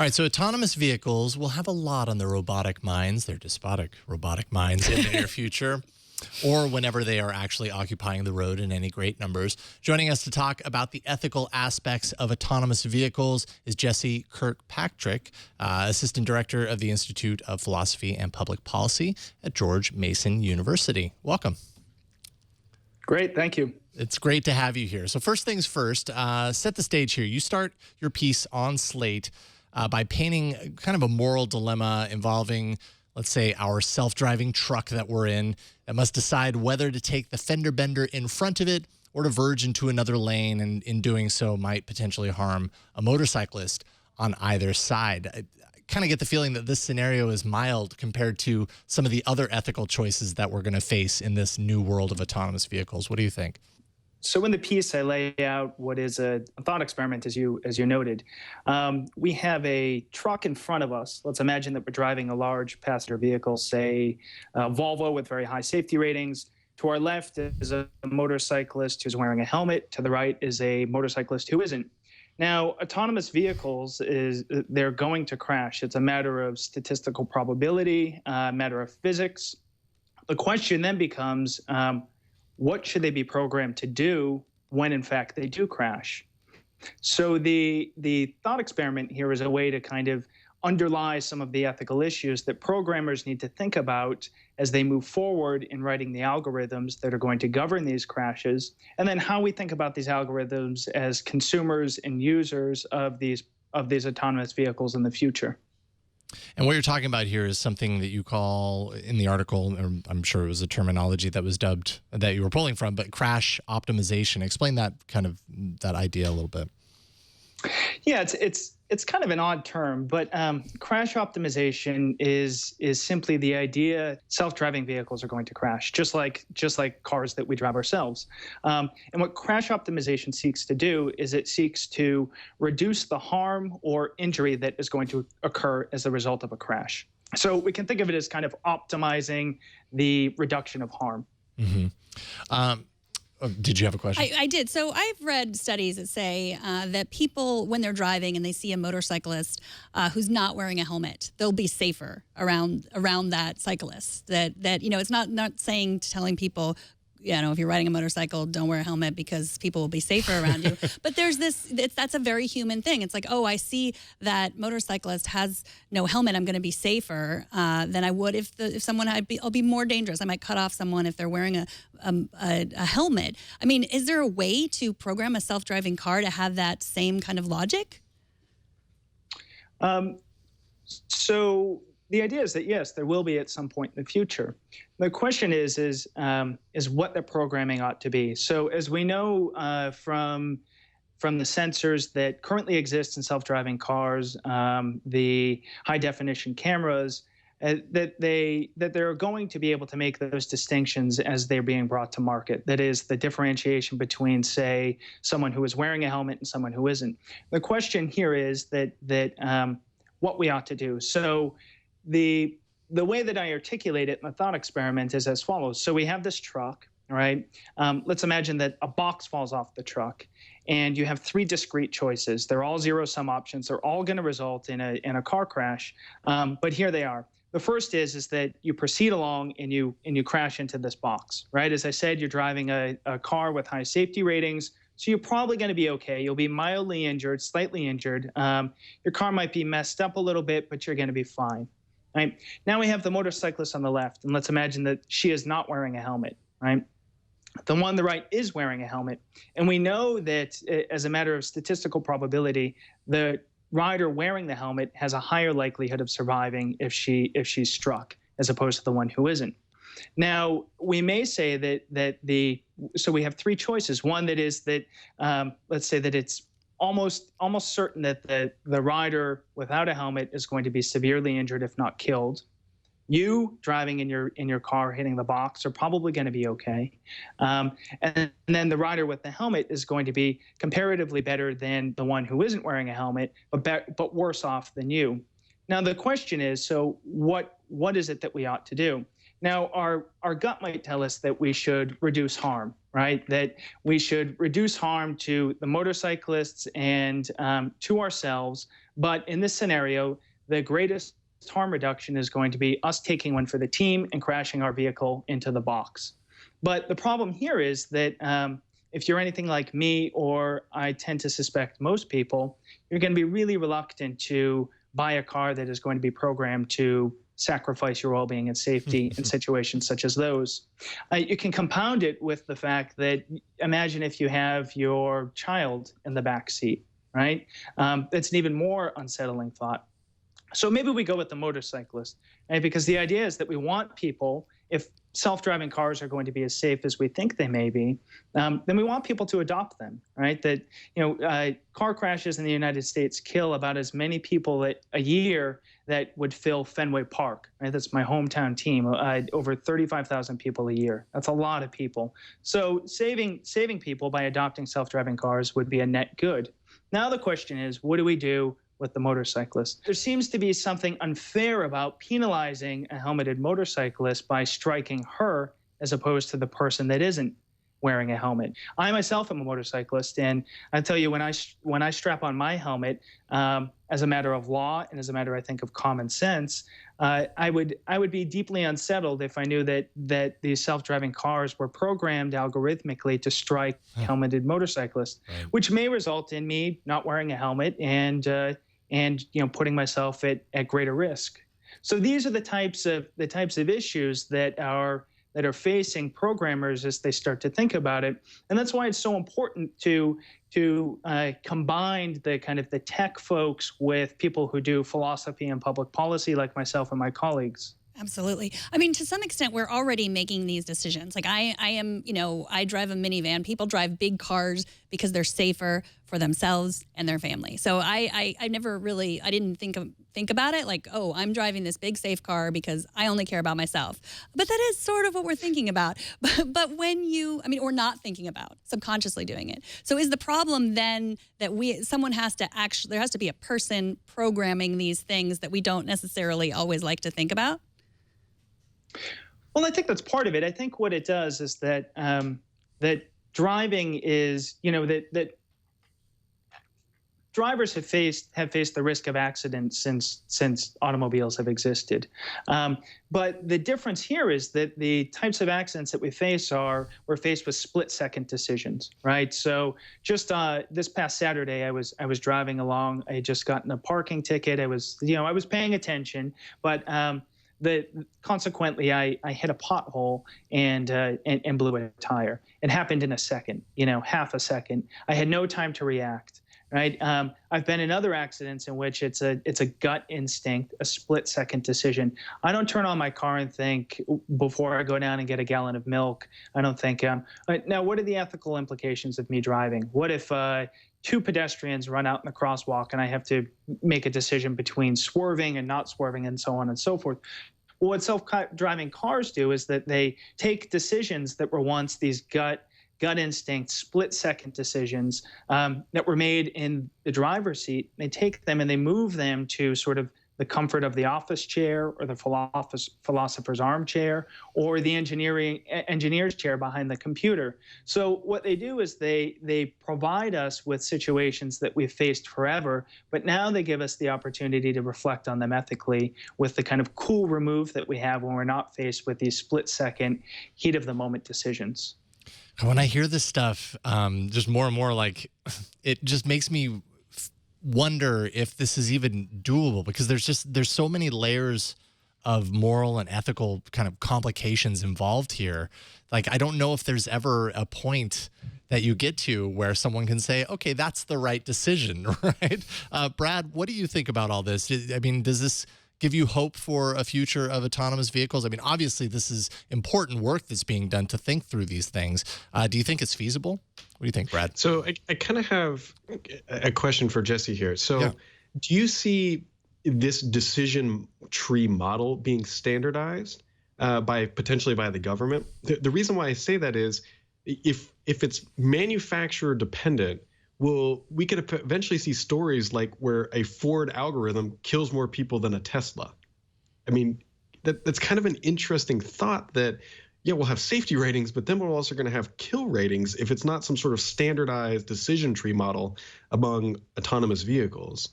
All right, so autonomous vehicles will have a lot on their robotic minds, their despotic robotic minds in the near future, or whenever they are actually occupying the road in any great numbers. Joining us to talk about the ethical aspects of autonomous vehicles is Jesse Kirkpatrick, Assistant Director of the Institute of Philosophy and Public Policy at George Mason University. Welcome. Great, thank you. It's great to have you here. So first things first, set the stage here. You start your piece on Slate by painting kind of a moral dilemma involving, let's say, our self-driving truck that we're in that must decide whether to take the fender bender in front of it or to verge into another lane, and in doing so might potentially harm a motorcyclist on either side. I kind of get the feeling that this scenario is mild compared to some of the other ethical choices that we're going to face in this new world of autonomous vehicles. What do you think? So in the piece, I lay out what is a thought experiment, as you noted. We have a truck in front of us. Let's imagine that we're driving a large passenger vehicle, say a Volvo with very high safety ratings. To our left is a motorcyclist who's wearing a helmet. To the right is a motorcyclist who isn't. Now, autonomous vehicles, they're going to crash. It's a matter of statistical probability, a matter of physics. The question then becomes, what should they be programmed to do when, in fact, they do crash? So the thought experiment here is a way to kind of underlie some of the ethical issues that programmers need to think about as they move forward in writing the algorithms that are going to govern these crashes, and then how we think about these algorithms as consumers and users of these autonomous vehicles in the future. And what you're talking about here is something that you call in the article, or I'm sure it was a terminology that was dubbed, that you were pulling from, but crash optimization. Explain that idea a little bit. Yeah, it's kind of an odd term, but crash optimization is simply the idea self-driving vehicles are going to crash, just like cars that we drive ourselves. And what crash optimization seeks to do is it seeks to reduce the harm or injury that is going to occur as a result of a crash. So we can think of it as kind of optimizing the reduction of harm. Mm-hmm. Did you have a question? I did. So I've read studies that say that people, when they're driving and they see a motorcyclist who's not wearing a helmet, they'll be safer around that cyclist. That it's not telling people, if you're riding a motorcycle, don't wear a helmet because people will be safer around you. But there's that's a very human thing. It's like, oh, I see that motorcyclist has no helmet. I'm going to be safer than I would if someone I'll be more dangerous. I might cut off someone if they're wearing a helmet. I mean, is there a way to program a self-driving car to have that same kind of logic? So the idea is that, yes, there will be at some point in the future. The question is what the programming ought to be. So as we know from the sensors that currently exist in self-driving cars, the high-definition cameras, that they're going to be able to make those distinctions as they're being brought to market. That is, the differentiation between, say, someone who is wearing a helmet and someone who isn't. The question here is that what we ought to do. So the way that I articulate it in the thought experiment is as follows. So we have this truck, right? Let's imagine that a box falls off the truck, and you have three discrete choices. They're all zero-sum options. They're all going to result in a car crash, but here they are. The first is that you proceed along and you crash into this box, right? As I said, you're driving a car with high safety ratings, so you're probably going to be okay. You'll be mildly injured, slightly injured. Your car might be messed up a little bit, but you're going to be fine. Right? Now we have the motorcyclist on the left, and let's imagine that she is not wearing a helmet, right? The one on the right is wearing a helmet. And we know that as a matter of statistical probability, the rider wearing the helmet has a higher likelihood of surviving if she's struck, as opposed to the one who isn't. Now, we may say so we have three choices. One that is that, let's say that it's almost certain that the rider without a helmet is going to be severely injured, if not killed. You driving in your car hitting the box are probably going to be okay, and then the rider with the helmet is going to be comparatively better than the one who isn't wearing a helmet, but worse off than you. Now the question is, so what is it that we ought to do? Now, our gut might tell us that we should reduce harm, right? That we should reduce harm to the motorcyclists and to ourselves. But in this scenario, the greatest harm reduction is going to be us taking one for the team and crashing our vehicle into the box. But the problem here is that if you're anything like me, or I tend to suspect most people, you're going to be really reluctant to buy a car that is going to be programmed to sacrifice your well-being and safety in situations such as those. You can compound it with the fact that, imagine if you have your child in the back seat, right? That's an even more unsettling thought. So maybe we go with the motorcyclist, right? Because the idea is that we want people, if self-driving cars are going to be as safe as we think they may be, then we want people to adopt them, right? That, car crashes in the United States kill about as many people a year that would fill Fenway Park, right? That's my hometown team, over 35,000 people a year. That's a lot of people. So saving people by adopting self-driving cars would be a net good. Now the question is, what do we do with the motorcyclist? There seems to be something unfair about penalizing a helmeted motorcyclist by striking her as opposed to the person that isn't wearing a helmet. I myself am a motorcyclist, and I tell you, when I strap on my helmet, as a matter of law and as a matter, I think, of common sense, I would be deeply unsettled if I knew that these self-driving cars were programmed algorithmically to strike helmeted motorcyclists, which may result in me not wearing a helmet and putting myself at greater risk. So these are the types of issues that are facing programmers as they start to think about it, and that's why it's so important to combine the tech folks with people who do philosophy and public policy, like myself and my colleagues. Absolutely. I mean, to some extent, we're already making these decisions. Like I drive a minivan. People drive big cars because they're safer for themselves and their family. So I didn't think about it like, oh, I'm driving this big safe car because I only care about myself. But that is sort of what we're thinking about. But or not thinking about, subconsciously doing it. So is the problem then that there has to be a person programming these things that we don't necessarily always like to think about? Well, I think that's part of it. I think what it does is that driving is, that drivers have faced the risk of accidents since automobiles have existed. But the difference here is that the types of accidents that we're faced with split-second decisions, right? So just this past Saturday, I was driving along. I had just gotten a parking ticket. I was paying attention, but consequently, I hit a pothole and blew a tire. It happened in a second, half a second. I had no time to react. Right. I've been in other accidents in which it's a gut instinct, a split-second decision. I don't turn on my car and think before I go down and get a gallon of milk. I don't think, now what are the ethical implications of me driving? What if two pedestrians run out in the crosswalk and I have to make a decision between swerving and not swerving and so on and so forth? Well, what self-driving cars do is that they take decisions that were once these gut instinct, split-second decisions that were made in the driver's seat. They take them and they move them to sort of the comfort of the office chair or the philosopher's armchair or the engineer's chair behind the computer. So what they do is they provide us with situations that we've faced forever, but now they give us the opportunity to reflect on them ethically with the kind of cool remove that we have when we're not faced with these split-second, heat-of-the-moment decisions. When I hear this stuff, just more and more, like, it just makes me wonder if this is even doable, because there's so many layers of moral and ethical kind of complications involved here. Like, I don't know if there's ever a point that you get to where someone can say, okay, that's the right decision, right? Brad, what do you think about all this? I mean, does this give you hope for a future of autonomous vehicles? I mean, obviously, this is important work that's being done to think through these things. Do you think it's feasible? What do you think, Brad? So I kind of have a question for Jesse here. So do you see this decision tree model being standardized potentially by the government? The reason why I say that is if it's manufacturer dependent, well, we could eventually see stories like where a Ford algorithm kills more people than a Tesla. I mean, that's kind of an interesting thought that, yeah, we'll have safety ratings, but then we're also going to have kill ratings if it's not some sort of standardized decision tree model among autonomous vehicles.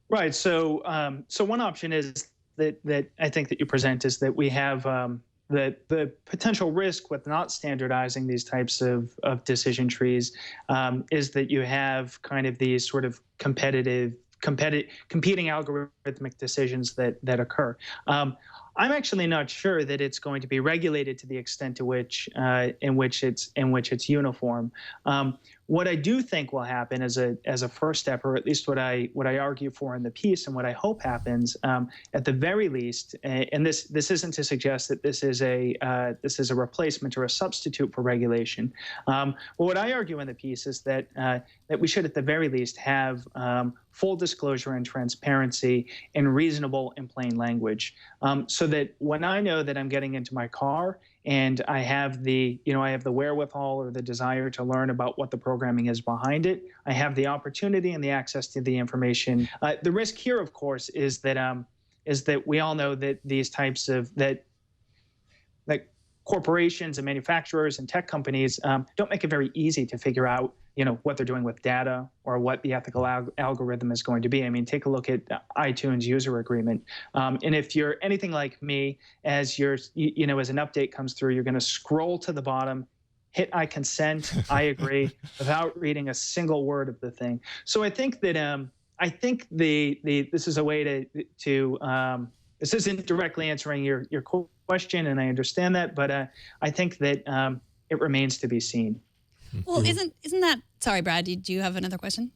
Right. So, so one option is that I think that you present is that we have the potential risk with not standardizing these types of decision trees is that you have kind of these sort of competing algorithmic decisions that occur. I'm actually not sure that it's going to be regulated to the extent to which in which it's uniform. What I do think will happen as a first step, or at least what I argue for in the piece, and what I hope happens at the very least, and this isn't to suggest that this is a replacement or a substitute for regulation. But what I argue in the piece is that we should at the very least have full disclosure and transparency in reasonable and plain language, so that when I know that I'm getting into my car and I have the wherewithal or the desire to learn about what the programming is behind it, I have the opportunity and the access to the information. The risk here, of course, is that we all know that these types of that corporations and manufacturers and tech companies don't make it very easy to figure out what they're doing with data or what the ethical algorithm is going to be. I mean, take a look at iTunes user agreement. And if you're anything like me, as as an update comes through, you're going to scroll to the bottom, hit I consent, I agree, without reading a single word of the thing. So I think that this is a way to this isn't directly answering your question, and I understand that, but I think that it remains to be seen. Well, isn't that? Sorry, Brad. Do you have another question?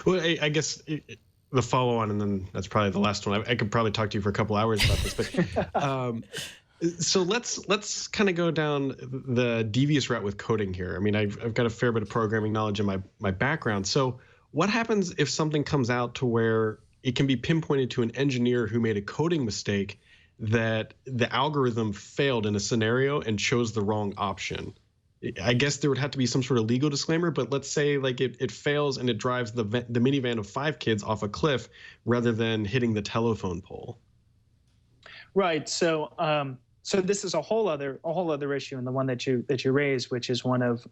Well, I guess the follow-on, and then that's probably the last one. I could probably talk to you for a couple hours about this, but so let's kind of go down the devious route with coding here. I mean, I've got a fair bit of programming knowledge in my background. So what happens if something comes out to where it can be pinpointed to an engineer who made a coding mistake, that the algorithm failed in a scenario and chose the wrong option? I guess there would have to be some sort of legal disclaimer, but let's say like it fails and it drives the minivan of 5 kids off a cliff rather than hitting the telephone pole. Right. So so this is a whole other issue, and the one that you raised, which is one of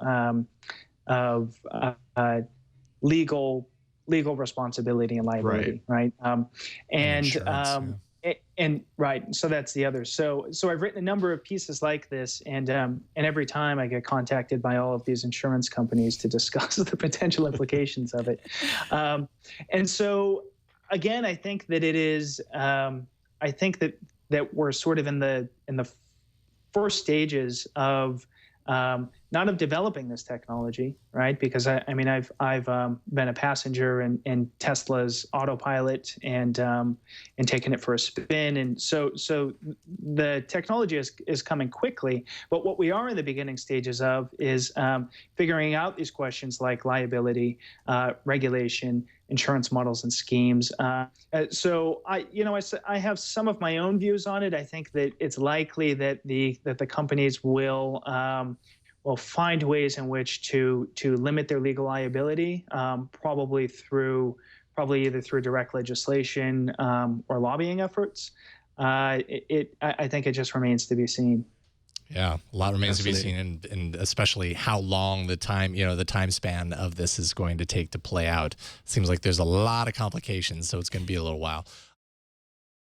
legal responsibility and liability, right? And right, so that's the other. So I've written a number of pieces like this, and every time I get contacted by all of these insurance companies to discuss the potential implications of it. And so again, I think that it is. I think that we're sort of in the first stages of not of developing this technology, right? Because I mean, I've been a passenger in Tesla's autopilot and taken it for a spin, and so the technology is coming quickly. But what we are in the beginning stages of is figuring out these questions like liability, regulation, insurance models and schemes. So I have some of my own views on it. I think that it's likely that the companies will find ways in which to limit their legal liability, probably either through direct legislation or lobbying efforts. I think it just remains to be seen. Yeah, a lot remains to be seen, and especially how long the time span of this is going to take to play out. Seems like there's a lot of complications, so it's going to be a little while.